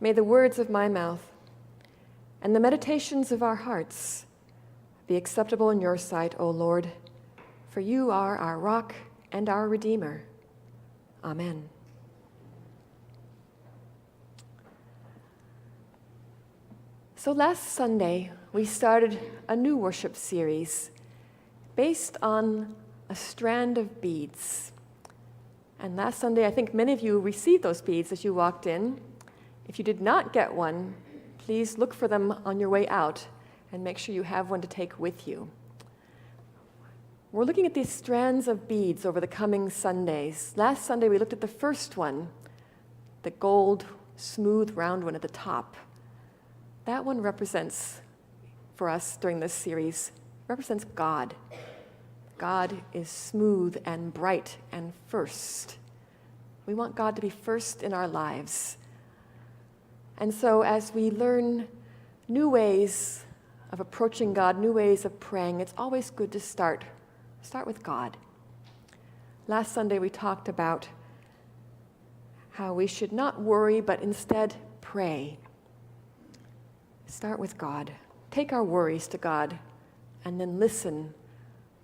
May the words of my mouth and the meditations of our hearts be acceptable in your sight, O Lord, for you are our rock and our Redeemer. Amen. So last Sunday, we started a new worship series based on a strand of beads. And last Sunday, I think many of you received those beads as you walked in. If you did not get one, please look for them on your way out and make sure you have one to take with you. We're looking at these strands of beads over the coming Sundays. Last Sunday, we looked at the first one, the gold, smooth, round one at the top. That one represents, for us during this series, represents God. God is smooth and bright and first. We want God to be first in our lives. And so as we learn new ways of approaching God, new ways of praying, it's always good to start with God. Last Sunday we talked about how we should not worry, but instead pray. Start with God. Take our worries to God, and then listen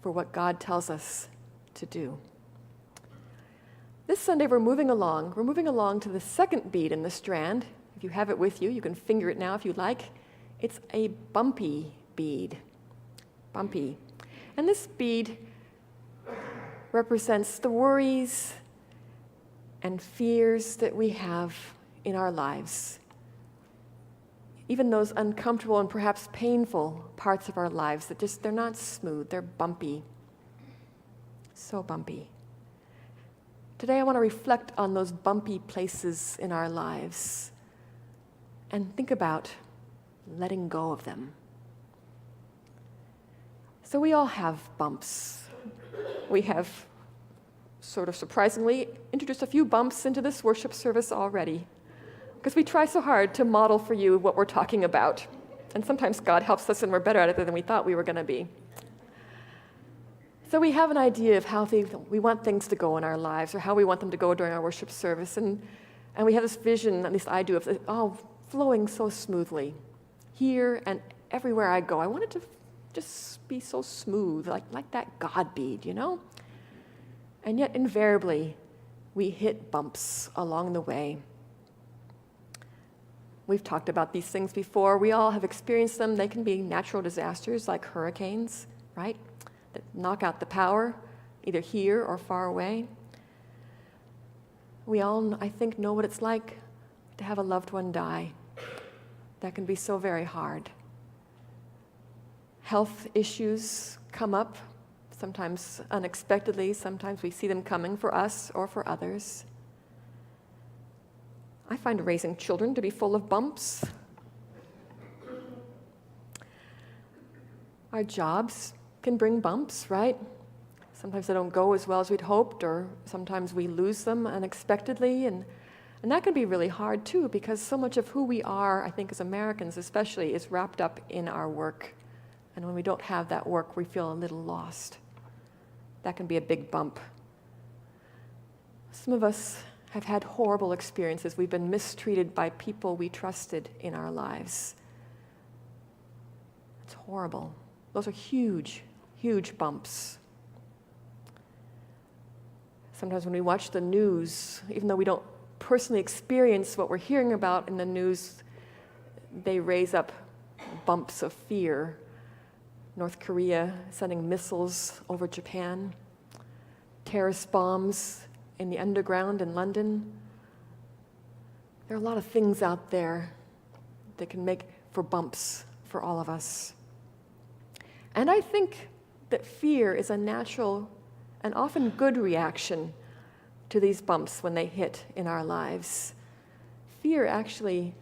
for what God tells us to do. This Sunday we're moving along. We're moving along to the second bead in the strand. If you have it with you, you can finger it now if you like. It's a bumpy bead. Bumpy. And this bead represents the worries and fears that we have in our lives. Even those uncomfortable and perhaps painful parts of our lives that they're not smooth, they're bumpy. So bumpy. Today I want to reflect on those bumpy places in our lives and think about letting go of them. So we all have bumps. We have, sort of surprisingly, introduced a few bumps into this worship service already, because we try so hard to model for you what we're talking about. And sometimes God helps us and we're better at it than we thought we were going to be. So we have an idea of how we want things to go in our lives, or how we want them to go during our worship service. And we have this vision, at least I do, of it all flowing so smoothly. Here and everywhere I go, I want it to just be so smooth, like that God bead, you know? And yet invariably, we hit bumps along the way. We've talked about these things before. We all have experienced them. They can be natural disasters like hurricanes, right? That knock out the power, either here or far away. We all, I think, know what it's like to have a loved one die. That can be so very hard. Health issues come up, sometimes unexpectedly. Sometimes we see them coming for us or for others. I find raising children to be full of bumps. Our jobs can bring bumps, right? Sometimes they don't go as well as we'd hoped, or sometimes we lose them unexpectedly, and that can be really hard too, because so much of who we are, I think as Americans especially, is wrapped up in our work. And when we don't have that work, we feel a little lost. That can be a big bump. Some of us have had horrible experiences. We've been mistreated by people we trusted in our lives. It's horrible. Those are huge, huge bumps. Sometimes when we watch the news, even though we don't personally experience what we're hearing about in the news, they raise up bumps of fear. North Korea sending missiles over Japan, terrorist bombs in the underground in London. There are a lot of things out there that can make for bumps for all of us. And I think that fear is a natural and often good reaction to these bumps when they hit in our lives. Fear actually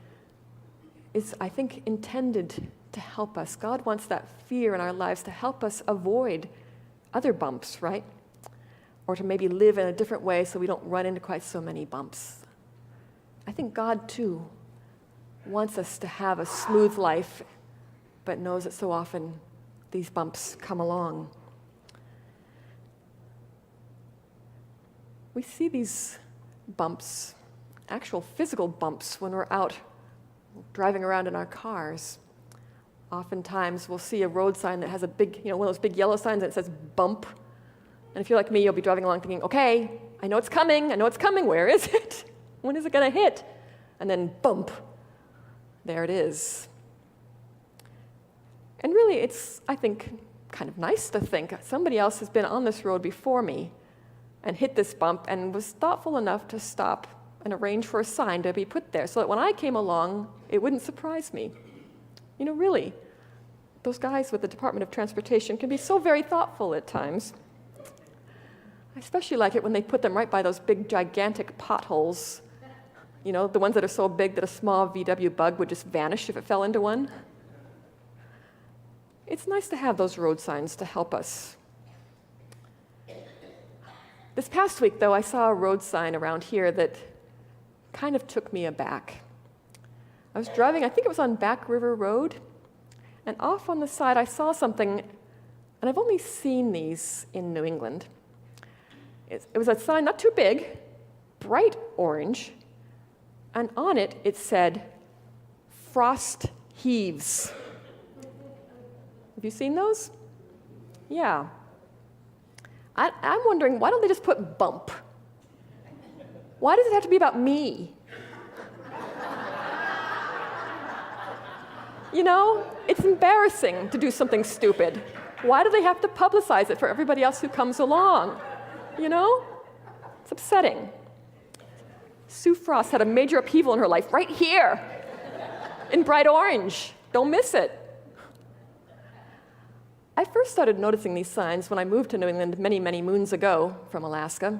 is, I think, intended to help us. God wants that fear in our lives to help us avoid other bumps, right? Or to maybe live in a different way so we don't run into quite so many bumps. I think God, too, wants us to have a smooth life, but knows that so often these bumps come along. We see these bumps, actual physical bumps, when we're out driving around in our cars. Oftentimes, we'll see a road sign that has a big, one of those big yellow signs that says bump. And if you're like me, you'll be driving along thinking, okay, I know it's coming, where is it? When is it gonna hit? And then bump, there it is. And really, it's, I think, kind of nice to think somebody else has been on this road before me and hit this bump and was thoughtful enough to stop and arrange for a sign to be put there so that when I came along, it wouldn't surprise me. Really, those guys with the Department of Transportation can be so very thoughtful at times. I especially like it when they put them right by those big, gigantic potholes. The ones that are so big that a small VW bug would just vanish if it fell into one. It's nice to have those road signs to help us. This past week, though, I saw a road sign around here that kind of took me aback. I was driving, I think it was on Back River Road, and off on the side I saw something, and I've only seen these in New England. It was a sign not too big, bright orange, and on it it said, "Frost heaves." Have you seen those? Yeah. I'm wondering, why don't they just put bump? Why does it have to be about me? It's embarrassing to do something stupid. Why do they have to publicize it for everybody else who comes along? It's upsetting. Sue Frost had a major upheaval in her life right here in bright orange. Don't miss it. I first started noticing these signs when I moved to New England many, many moons ago from Alaska.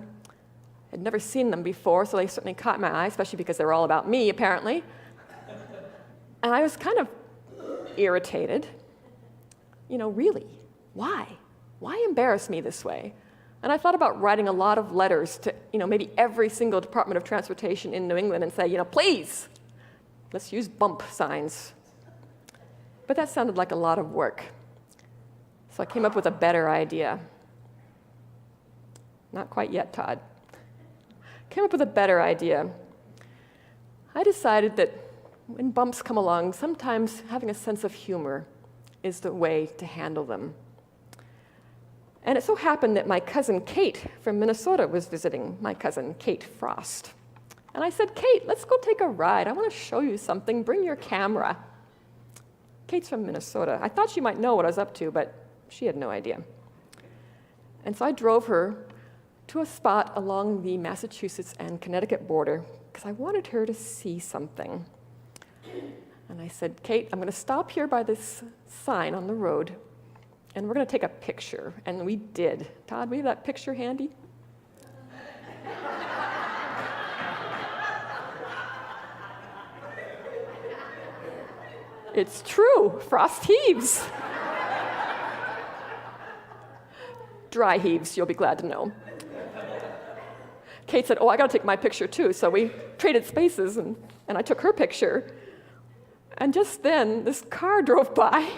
I'd never seen them before, so they certainly caught my eye, especially because they were all about me, apparently. And I was kind of irritated. Really, why? Why embarrass me this way? And I thought about writing a lot of letters to, maybe every single Department of Transportation in New England and say, please, let's use bump signs. But that sounded like a lot of work. So I came up with a better idea. Not quite yet, Todd. Came up with a better idea. I decided that when bumps come along, sometimes having a sense of humor is the way to handle them. And it so happened that my cousin Kate from Minnesota was visiting, my cousin Kate Frost. And I said, "Kate, let's go take a ride. I want to show you something. Bring your camera." Kate's from Minnesota. I thought she might know what I was up to, but she had no idea. And so I drove her to a spot along the Massachusetts and Connecticut border because I wanted her to see something. And I said, "Kate, I'm going to stop here by this sign on the road, and we're going to take a picture." And we did. Todd, we have that picture handy? It's true. Frost heaves. Dry heaves, you'll be glad to know. Kate said, "Oh, I got to take my picture too." So we traded spaces, and I took her picture. And just then, this car drove by,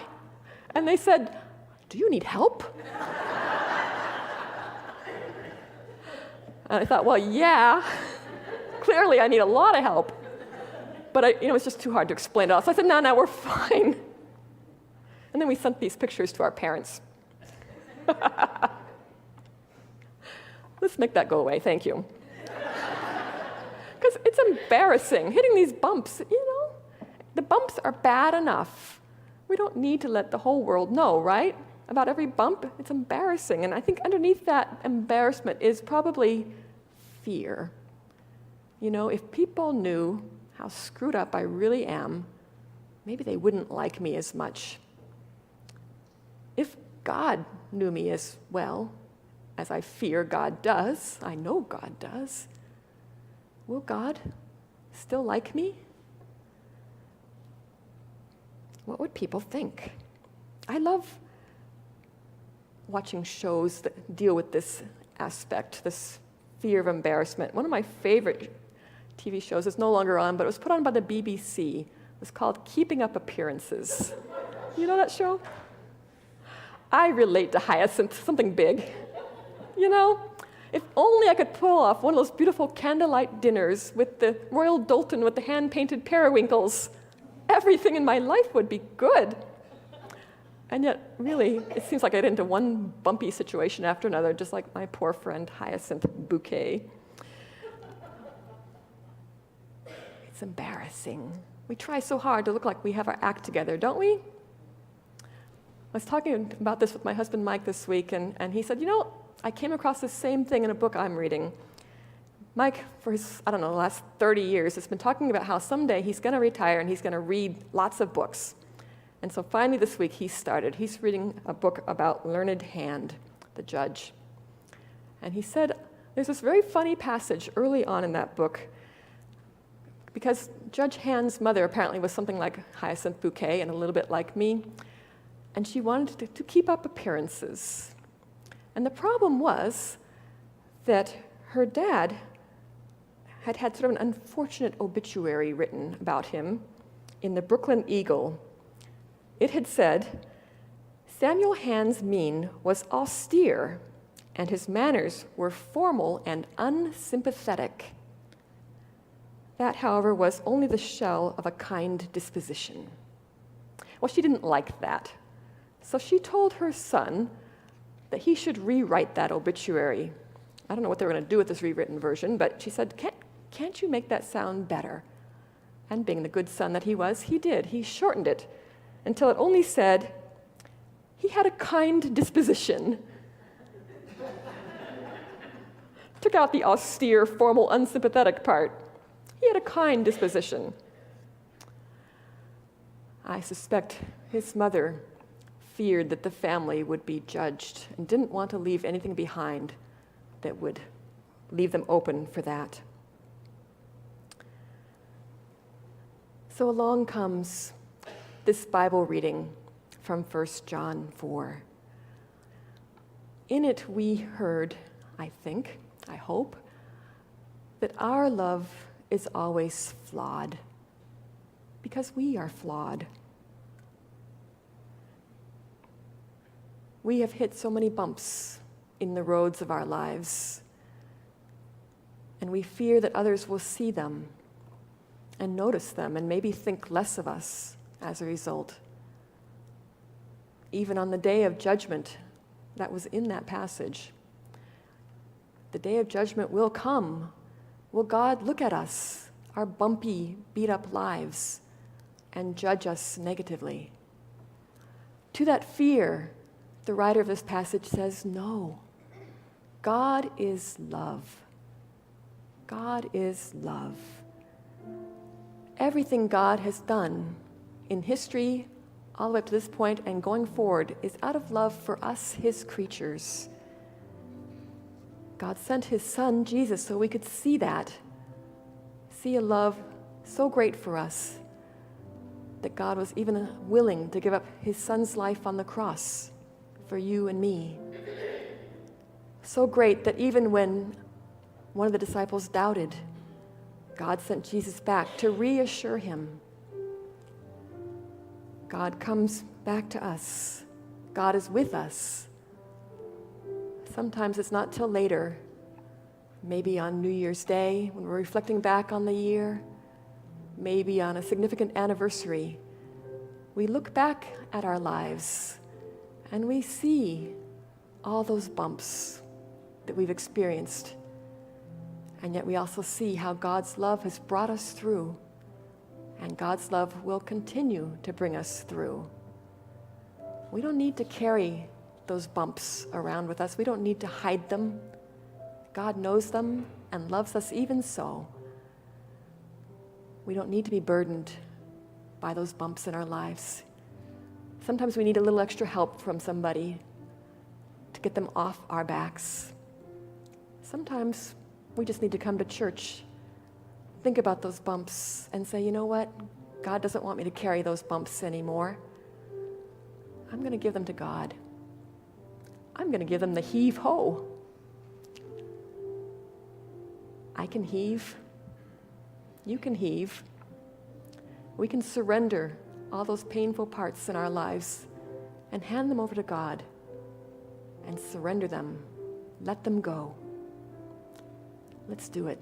and they said, "Do you need help?" And I thought, well, yeah, clearly I need a lot of help. But it's just too hard to explain it all. So I said, no, we're fine. And then we sent these pictures to our parents. Let's make that go away, thank you. Because it's embarrassing, hitting these bumps, The bumps are bad enough. We don't need to let the whole world know, right? About every bump, it's embarrassing. And I think underneath that embarrassment is probably fear. If people knew how screwed up I really am, maybe they wouldn't like me as much. If God knew me as well as I fear God does, I know God does, will God still like me? What would people think? I love watching shows that deal with this aspect, this fear of embarrassment. One of my favorite TV shows is no longer on, but it was put on by the BBC. It was called Keeping Up Appearances. You know that show? I relate to Hyacinth, something big. If only I could pull off one of those beautiful candlelight dinners with the Royal Doulton with the hand-painted periwinkles. everything in my life would be good. And yet, really, it seems like I get into one bumpy situation after another, just like my poor friend Hyacinth Bouquet. It's embarrassing. We try so hard to look like we have our act together, don't we? I was talking about this with my husband Mike this week, and he said, I came across the same thing in a book I'm reading. Mike, for his, the last 30 years, has been talking about how someday he's going to retire and he's going to read lots of books. And so finally this week he started. He's reading a book about Learned Hand, the judge. And he said there's this very funny passage early on in that book, because Judge Hand's mother apparently was something like Hyacinth Bouquet and a little bit like me, and she wanted to keep up appearances. And the problem was that her dad had had sort of an unfortunate obituary written about him in the Brooklyn Eagle. It had said, Samuel Hand's mien was austere, and his manners were formal and unsympathetic. That, however, was only the shell of a kind disposition. Well, she didn't like that. So she told her son that he should rewrite that obituary. I don't know what they were going to do with this rewritten version, but she said, can't you make that sound better? And being the good son that he was, he did. He shortened it until it only said, he had a kind disposition. Took out the austere, formal, unsympathetic part. He had a kind disposition. I suspect his mother feared that the family would be judged and didn't want to leave anything behind that would leave them open for that. So along comes this Bible reading from 1 John 4. In it we heard, I hope, that our love is always flawed, because we are flawed. We have hit so many bumps in the roads of our lives, and we fear that others will see them and notice them and maybe think less of us as a result. Even on the day of judgment that was in that passage, the day of judgment will come. Will God look at us, our bumpy, beat-up lives, and judge us negatively? To that fear, the writer of this passage says, no. God is love. God is love. Everything God has done in history, all the way up to this point and going forward, is out of love for us, his creatures. God sent his son, Jesus, so we could see that. See a love so great for us that God was even willing to give up his son's life on the cross for you and me. So great that even when one of the disciples doubted, God sent Jesus back to reassure him. God comes back to us. God is with us. Sometimes it's not till later, maybe on New Year's Day when we're reflecting back on the year, maybe on a significant anniversary, we look back at our lives and we see all those bumps that we've experienced. And yet we also see how God's love has brought us through, and God's love will continue to bring us through. We don't need to carry those bumps around with us. We don't need to hide them. God knows them and loves us even so. We don't need to be burdened by those bumps in our lives. Sometimes we need a little extra help from somebody to get them off our backs. Sometimes we just need to come to church, think about those bumps, and say, you know what? God doesn't want me to carry those bumps anymore. I'm going to give them to God. I'm going to give them the heave-ho. I can heave. You can heave. We can surrender all those painful parts in our lives and hand them over to God and surrender them. Let them go. Let's do it.